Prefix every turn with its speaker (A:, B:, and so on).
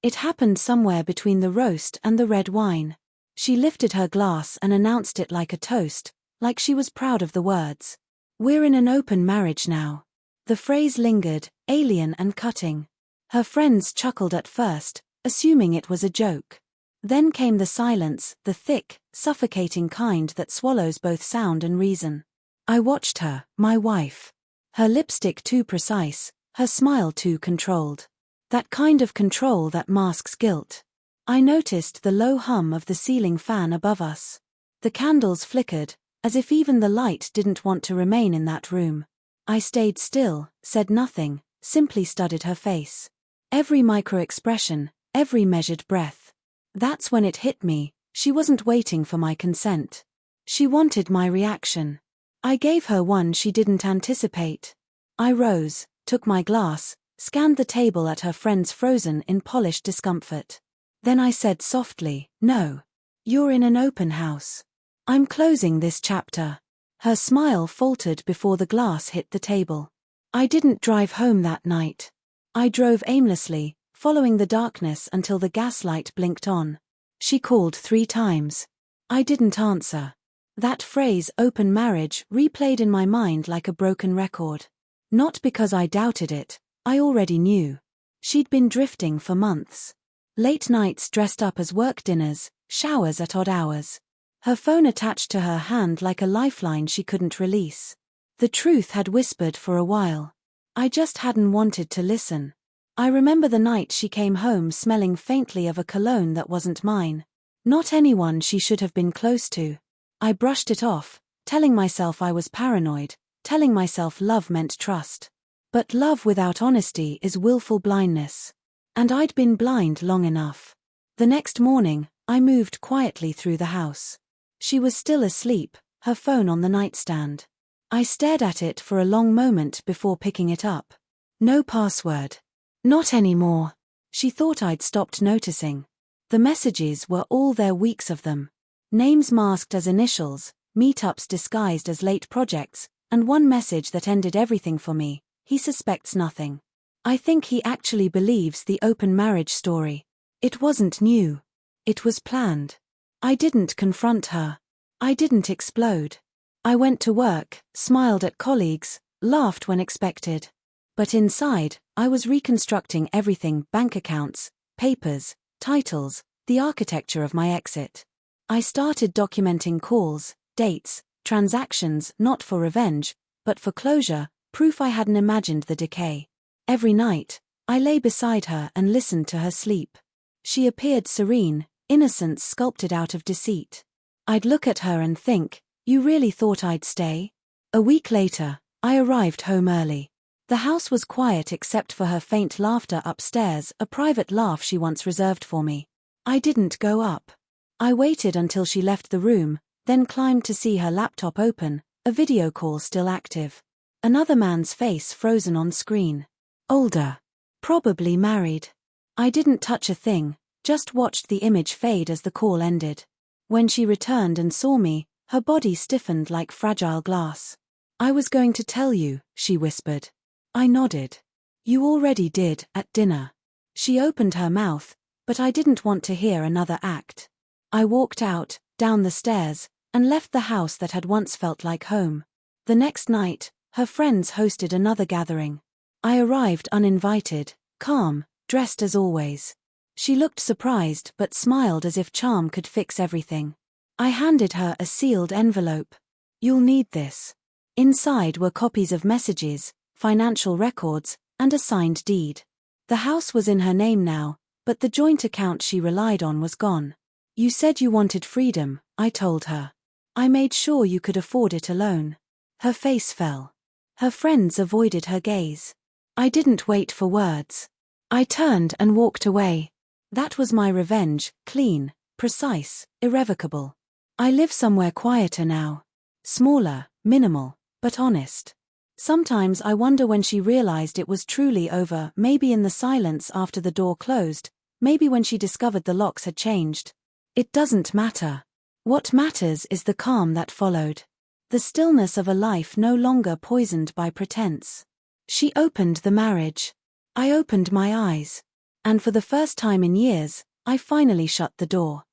A: It happened somewhere between the roast and the red wine. She lifted her glass and announced it like a toast, like she was proud of the words. "We're in an open marriage now." The phrase lingered, alien and cutting. Her friends chuckled at first, assuming it was a joke. Then came the silence, the thick, suffocating kind that swallows both sound and reason. I watched her, my wife. Her lipstick too precise, her smile too controlled. That kind of control that masks guilt. I noticed the low hum of the ceiling fan above us. The candles flickered, as if even the light didn't want to remain in that room. I stayed still, said nothing, simply studied her face. Every micro-expression, every measured breath. That's when it hit me, she wasn't waiting for my consent. She wanted my reaction. I gave her one she didn't anticipate. I rose, took my glass, scanned the table at her friends frozen in polished discomfort. Then I said softly, "No. You're in an open house. I'm closing this chapter." Her smile faltered before the glass hit the table. I didn't drive home that night. I drove aimlessly, following the darkness until the gaslight blinked on. She called 3 times. I didn't answer. That phrase, open marriage, replayed in my mind like a broken record. Not because I doubted it, I already knew. She'd been drifting for months. Late nights dressed up as work dinners, showers at odd hours. Her phone attached to her hand like a lifeline she couldn't release. The truth had whispered for a while. I just hadn't wanted to listen. I remember the night she came home smelling faintly of a cologne that wasn't mine. Not anyone she should have been close to. I brushed it off, telling myself I was paranoid, telling myself love meant trust. But love without honesty is willful blindness. And I'd been blind long enough. The next morning, I moved quietly through the house. She was still asleep, her phone on the nightstand. I stared at it for a long moment before picking it up. No password. Not anymore. She thought I'd stopped noticing. The messages were all there, weeks of them. Names masked as initials, meetups disguised as late projects, and one message that ended everything for me: "He suspects nothing." I think he actually believes the open marriage story. It wasn't new. It was planned. I didn't confront her. I didn't explode. I went to work, smiled at colleagues, laughed when expected. But inside, I was reconstructing everything: bank accounts, papers, titles, the architecture of my exit. I started documenting calls, dates, transactions, not for revenge, but for closure, proof I hadn't imagined the decay. Every night, I lay beside her and listened to her sleep. She appeared serene, innocence sculpted out of deceit. I'd look at her and think, "You really thought I'd stay?" A week later, I arrived home early. The house was quiet except for her faint laughter upstairs, a private laugh she once reserved for me. I didn't go up. I waited until she left the room, then climbed to see her laptop open, a video call still active. Another man's face frozen on screen. Older. Probably married. I didn't touch a thing, just watched the image fade as the call ended. When she returned and saw me, her body stiffened like fragile glass. "I was going to tell you," she whispered. I nodded. "You already did, at dinner." She opened her mouth, but I didn't want to hear another act. I walked out, down the stairs, and left the house that had once felt like home. The next night, her friends hosted another gathering. I arrived uninvited, calm, dressed as always. She looked surprised but smiled as if charm could fix everything. I handed her a sealed envelope. "You'll need this." Inside were copies of messages, financial records, and a signed deed. The house was in her name now, but the joint account she relied on was gone. "You said you wanted freedom," I told her. "I made sure you could afford it alone." Her face fell. Her friends avoided her gaze. I didn't wait for words. I turned and walked away. That was my revenge, clean, precise, irrevocable. I live somewhere quieter now. Smaller, minimal, but honest. Sometimes I wonder when she realized it was truly over, maybe in the silence after the door closed, maybe when she discovered the locks had changed. It doesn't matter. What matters is the calm that followed. The stillness of a life no longer poisoned by pretense. She opened the marriage. I opened my eyes. And for the first time in years, I finally shut the door.